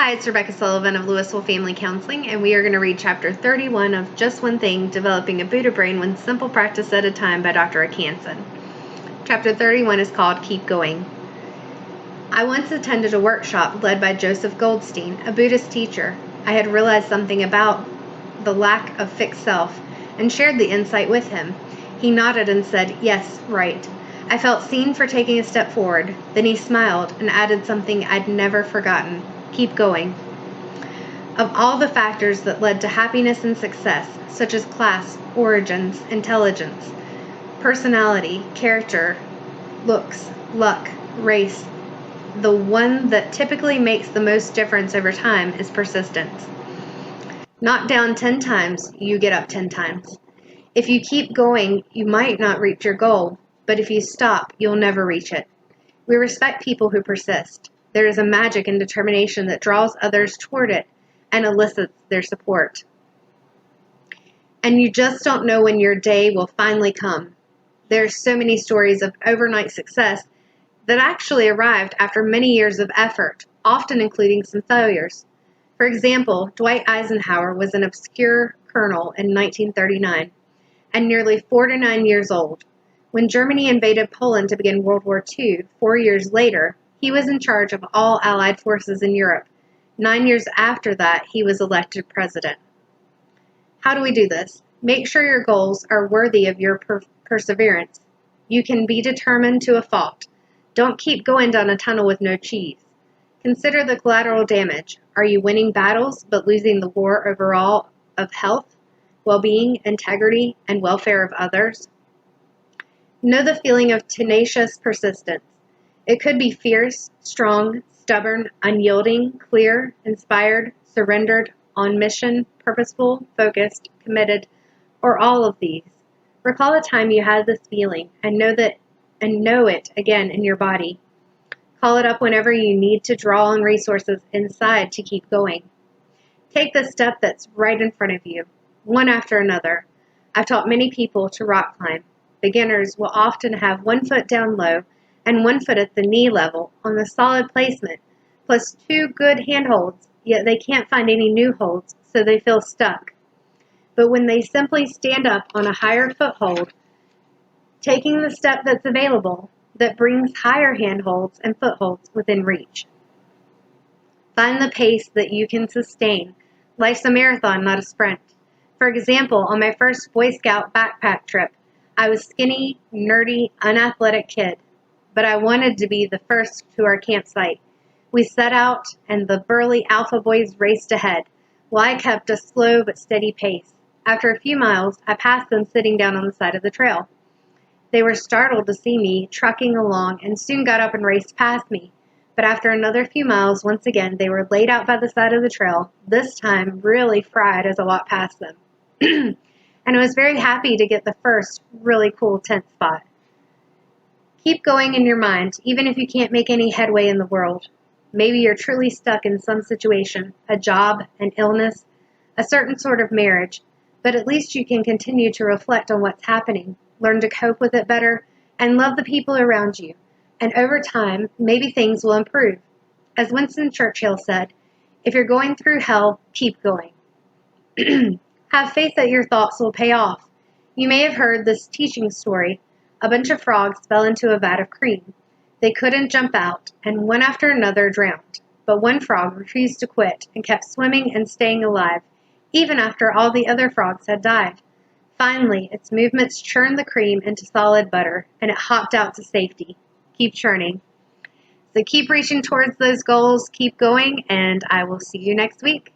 Hi, it's Rebecca Sullivan of Lewisville Family Counseling, and we are going to read Chapter 31 of Just One Thing, Developing a Buddha Brain One Simple Practice at a Time by Dr. Akanson. Chapter 31 is called Keep Going. I once attended a workshop led by Joseph Goldstein, a Buddhist teacher. I had realized something about the lack of fixed self and shared the insight with him. He nodded and said, "Yes, right." I felt seen for taking a step forward. Then he smiled and added something I'd never forgotten. Keep going. Of all the factors that led to happiness and success, such as class, origins, intelligence, personality, character, looks, luck, race, the one that typically makes the most difference over time is persistence. Knock down 10 times, you get up 10 times. If you keep going, you might not reach your goal, but if you stop, you'll never reach it. We respect people who persist. There is a magic and determination that draws others toward it and elicits their support. And you just don't know when your day will finally come. There are so many stories of overnight success that actually arrived after many years of effort, often including some failures. For example, Dwight Eisenhower was an obscure colonel in 1939 and nearly 49 years old. When Germany invaded Poland to begin World War II, 4 years later, he was in charge of all Allied forces in Europe. 9 years after that, he was elected president. How do we do this? Make sure your goals are worthy of your perseverance. You can be determined to a fault. Don't keep going down a tunnel with no cheese. Consider the collateral damage. Are you winning battles but losing the war overall of health, well-being, integrity, and welfare of others? Know the feeling of tenacious persistence. It could be fierce, strong, stubborn, unyielding, clear, inspired, surrendered, on mission, purposeful, focused, committed, or all of these. Recall a time you had this feeling and know it again in your body. Call it up whenever you need to draw on resources inside to keep going. Take the step that's right in front of you, one after another. I've taught many people to rock climb. Beginners will often have 1 foot down low and 1 foot at the knee level on the solid placement, plus 2 good handholds, yet they can't find any new holds, so they feel stuck. But when they simply stand up on a higher foothold, taking the step that's available, that brings higher handholds and footholds within reach. Find the pace that you can sustain. Life's a marathon, not a sprint. For example, on my first Boy Scout backpack trip, I was skinny, nerdy, unathletic kid, but I wanted to be the first to our campsite. We set out, and the burly alpha boys raced ahead, while I kept a slow but steady pace. After a few miles, I passed them sitting down on the side of the trail. They were startled to see me trucking along and soon got up and raced past me. But after another few miles, once again, they were laid out by the side of the trail, this time really fried as I walked past them. And I was very happy to get the first really cool tent spot. Keep going in your mind, even if you can't make any headway in the world. Maybe you're truly stuck in some situation, a job, an illness, a certain sort of marriage, but at least you can continue to reflect on what's happening, learn to cope with it better, and love the people around you. And over time, maybe things will improve. As Winston Churchill said, if you're going through hell, keep going. Have faith that your thoughts will pay off. You may have heard this teaching story. A bunch of frogs fell into a vat of cream. They couldn't jump out, and one after another drowned. But one frog refused to quit and kept swimming and staying alive, even after all the other frogs had died. Finally, its movements churned the cream into solid butter, and it hopped out to safety. Keep churning. So keep reaching towards those goals, keep going, and I will see you next week.